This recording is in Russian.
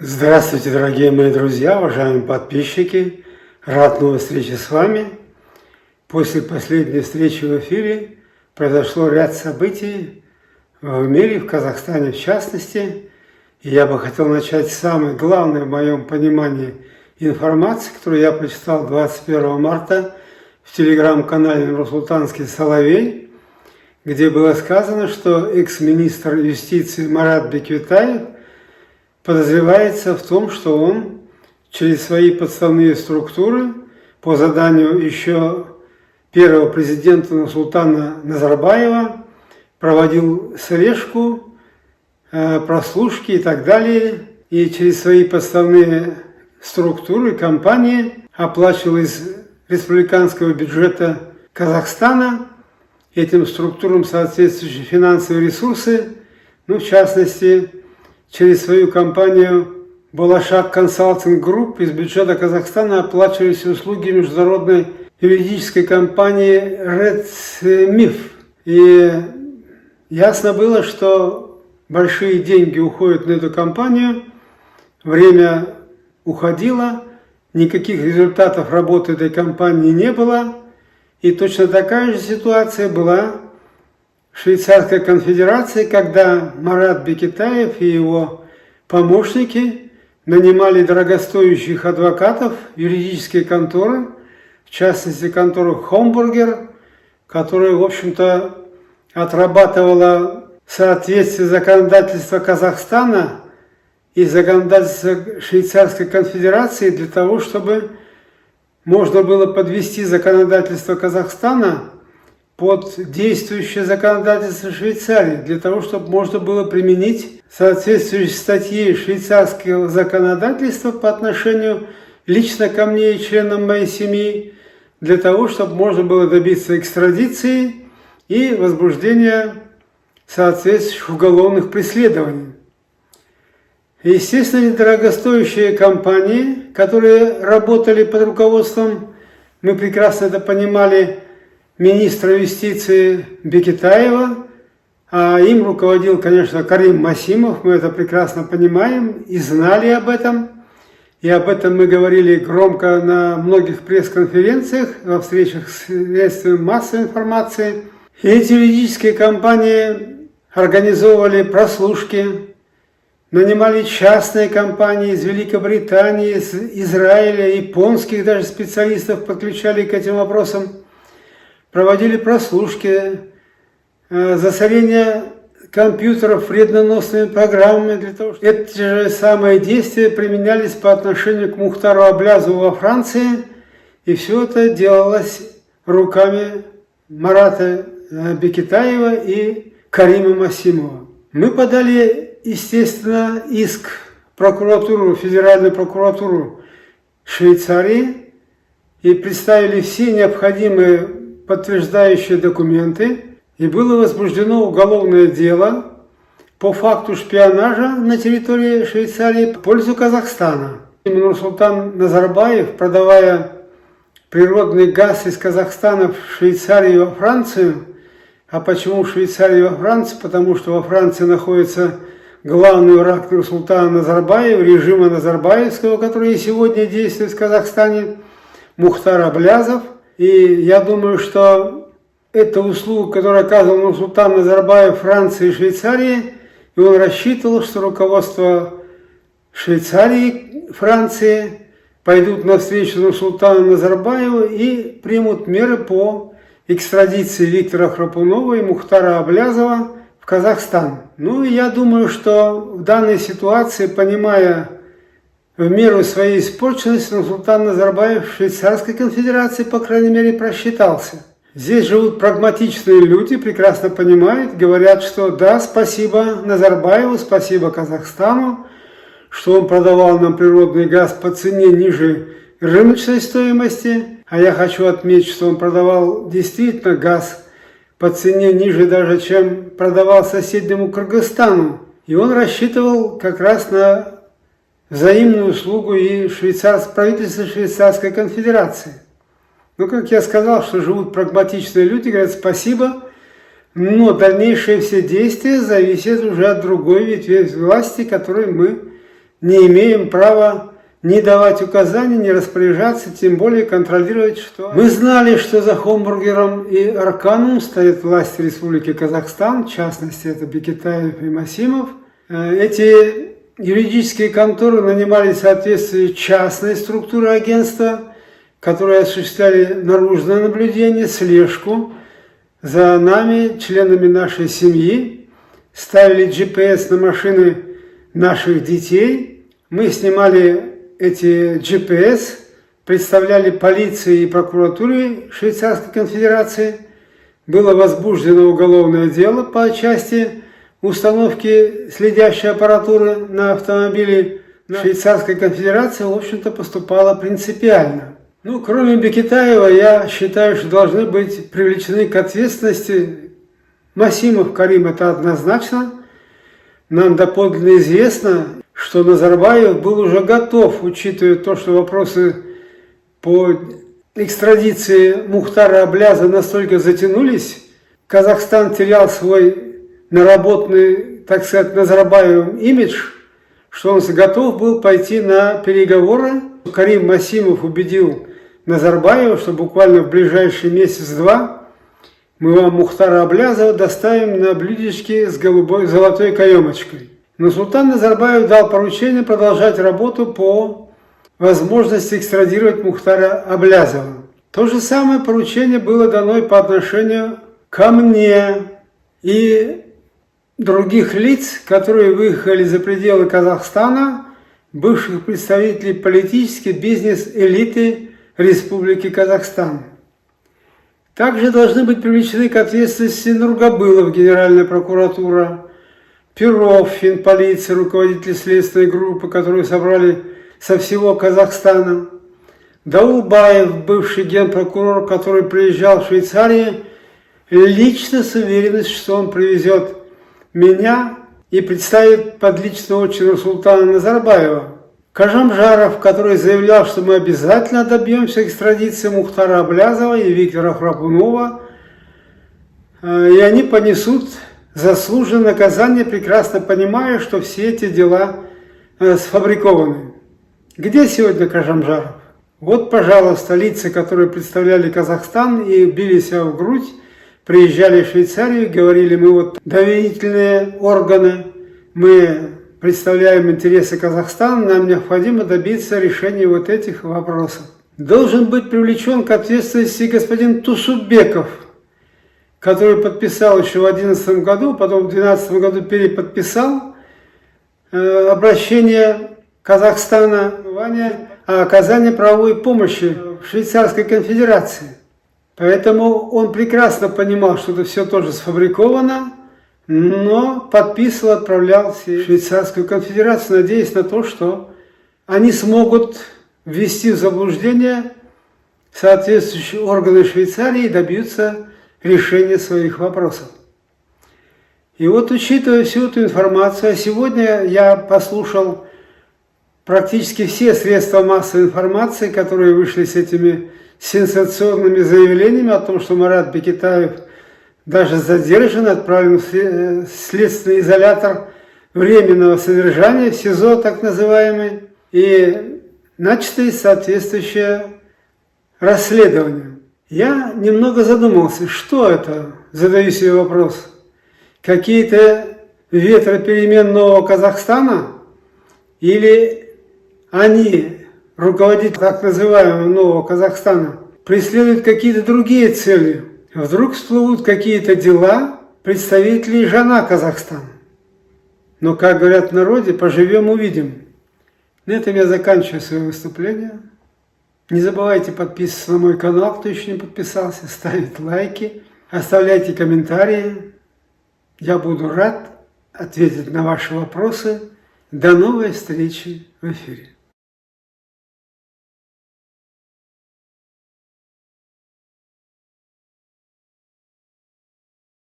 Здравствуйте, дорогие мои друзья, уважаемые подписчики. Рад новой встрече с вами. После последней встречи в эфире произошло ряд событий в мире, в Казахстане в частности. И я бы хотел начать с самой главной в моем понимании информации, которую я прочитал 21 марта в телеграм-канале «Нурсултанский Соловей», где было сказано, что экс-министр юстиции Марат Бекетаев подозревается в том, что он через свои подставные структуры по заданию еще первого президента Нурсултана Назарбаева проводил слежку, прослушки и так далее, и через свои подставные структуры компании оплачивал из республиканского бюджета Казахстана этим структурам соответствующие финансовые ресурсы, в частности, через свою компанию Балашак Консалтинг Групп из бюджета Казахстана оплачивались услуги международной юридической компании RedMIF. И ясно было, что большие деньги уходят на эту компанию, время уходило, никаких результатов работы этой компании не было. И точно такая же ситуация была в Швейцарской конфедерации, когда Марат Бекетаев и его помощники нанимали дорогостоящих адвокатов, юридические конторы, в частности контору Хомбургер, которая, в общем-то, отрабатывала соответствие законодательства Казахстана и законодательства Швейцарской конфедерации для того, чтобы можно было подвести законодательство Казахстана под действующее законодательство Швейцарии, для того, чтобы можно было применить соответствующие статьи швейцарского законодательства по отношению лично ко мне и членам моей семьи, для того, чтобы можно было добиться экстрадиции и возбуждения соответствующих уголовных преследований. Естественно, дорогостоящие компании, которые работали под руководством, мы прекрасно это понимали, министра юстиции Бекетаева, а им руководил, конечно, Карим Масимов, мы это прекрасно понимаем и знали об этом. И об этом мы говорили громко на многих пресс-конференциях, во встречах с средствами массовой информации. И эти юридические компании организовывали прослушки, нанимали частные компании из Великобритании, из Израиля, японских даже специалистов подключали к этим вопросам. Проводили прослушки, засорение компьютеров вредноносными программами для того, чтобы эти же самые действия применялись по отношению к Мухтару Аблязову во Франции, и все это делалось руками Марата Бекетаева и Карима Масимова. Мы подали, естественно, иск в прокуратуру, Федеральную прокуратуру Швейцарии и представили все необходимые подтверждающие документы, и было возбуждено уголовное дело по факту шпионажа на территории Швейцарии в пользу Казахстана. Нурсултан Назарбаев, продавая природный газ из Казахстана в Швейцарию и во Францию, а почему в Швейцарии и во Францию? Потому что во Франции находится главный враг Нурсултана Назарбаева, режима Назарбаевского, который и сегодня действует в Казахстане, Мухтар Аблязов. И я думаю, что эта услуга, которую оказывал Нурсултан Назарбаев Франции и Швейцарии, и он рассчитывал, что руководство Швейцарии, Франции пойдут навстречу Нурсултану Назарбаеву и примут меры по экстрадиции Виктора Храпунова и Мухтара Аблязова в Казахстан. Я думаю, что в данной ситуации, понимая в меру своей испорченности, Нурсултан Назарбаев в Швейцарской конфедерации, по крайней мере, просчитался. Здесь живут прагматичные люди, прекрасно понимают, говорят, что да, спасибо Назарбаеву, спасибо Казахстану, что он продавал нам природный газ по цене ниже рыночной стоимости, а я хочу отметить, что он продавал действительно газ по цене ниже даже, чем продавал соседнему Кыргызстану. И он рассчитывал как раз на взаимную услугу и правительства Швейцарской конфедерации. Как я сказал, что живут прагматичные люди, говорят спасибо, но дальнейшие все действия зависят уже от другой ветви власти, которой мы не имеем права не давать указаний, не распоряжаться, тем более контролировать, что... Мы знали, что за Хомбургером и Арканом стоят власти Республики Казахстан, в частности, это Бекетаев и Масимов. Эти юридические конторы нанимали в соответствии частной структуры агентства, которые осуществляли наружное наблюдение, слежку за нами, членами нашей семьи, ставили GPS на машины наших детей. Мы снимали эти GPS, представляли полиции и прокуратуре Швейцарской конфедерации. Было возбуждено уголовное дело по части установки следящей аппаратуры на автомобиле. Швейцарская конфедерация, в общем-то, поступала принципиально. Ну, кроме Бекетаева, я считаю, что должны быть привлечены к ответственности Масимов Карим, это однозначно. Нам доподлинно известно, что Назарбаев был уже готов, учитывая то, что вопросы по экстрадиции Мухтара Абляза настолько затянулись, Казахстан терял свой наработанный, так сказать, Назарбаевым имидж, что он готов был пойти на переговоры. Карим Масимов убедил Назарбаева, что буквально в ближайший месяц-два мы вам Мухтара Аблязова доставим на блюдечке с золотой каемочкой. Но Султан Назарбаев дал поручение продолжать работу по возможности экстрадировать Мухтара Аблязова. То же самое поручение было дано и по отношению ко мне и других лиц, которые выехали за пределы Казахстана, бывших представителей политической бизнес-элиты Республики Казахстан. Также должны быть привлечены к ответственности Нургабылов, Генеральная прокуратура, Перов, финполиция, руководитель следственной группы, которую собрали со всего Казахстана, Даулбаев, бывший генпрокурор, который приезжал в Швейцарию, лично с уверенностью, что он привезет меня и представит под личную очередь Нурсултана Назарбаева. Кажамжаров, который заявлял, что мы обязательно добьемся экстрадиции Мухтара Аблязова и Виктора Храпунова, и они понесут заслуженное наказание, прекрасно понимая, что все эти дела сфабрикованы. Где сегодня Кажамжаров? Вот, пожалуйста, лица, которые представляли Казахстан и били себя в грудь, приезжали в Швейцарию, говорили: мы вот доверительные органы, мы представляем интересы Казахстана, нам необходимо добиться решения вот этих вопросов. Должен быть привлечен к ответственности господин Тусубеков, который подписал еще в 2011 году, потом в 2012 году переподписал обращение Казахстана о оказании правовой помощи в Швейцарской конфедерации. Поэтому он прекрасно понимал, что это все тоже сфабриковано, но подписывал, отправлял в Швейцарскую конфедерацию, надеясь на то, что они смогут ввести в заблуждение соответствующие органы Швейцарии и добьются решения своих вопросов. И вот, учитывая всю эту информацию, сегодня я послушал практически все средства массовой информации, которые вышли с этими сенсационными заявлениями о том, что Марат Бекетаев даже задержан, отправлен в следственный изолятор временного содержания, в СИЗО так называемый, и начато соответствующее расследование. Я немного задумался, что это, задаю себе вопрос, какие-то ветроперемен нового Казахстана, или они, руководители так называемого нового Казахстана, преследуют какие-то другие цели. Вдруг всплывут какие-то дела представителей жена Казахстана. Но, как говорят в народе, поживем увидим. На этом я заканчиваю свое выступление. Не забывайте подписываться на мой канал, кто еще не подписался, ставить лайки, оставляйте комментарии. Я буду рад ответить на ваши вопросы. До новой встречи в эфире.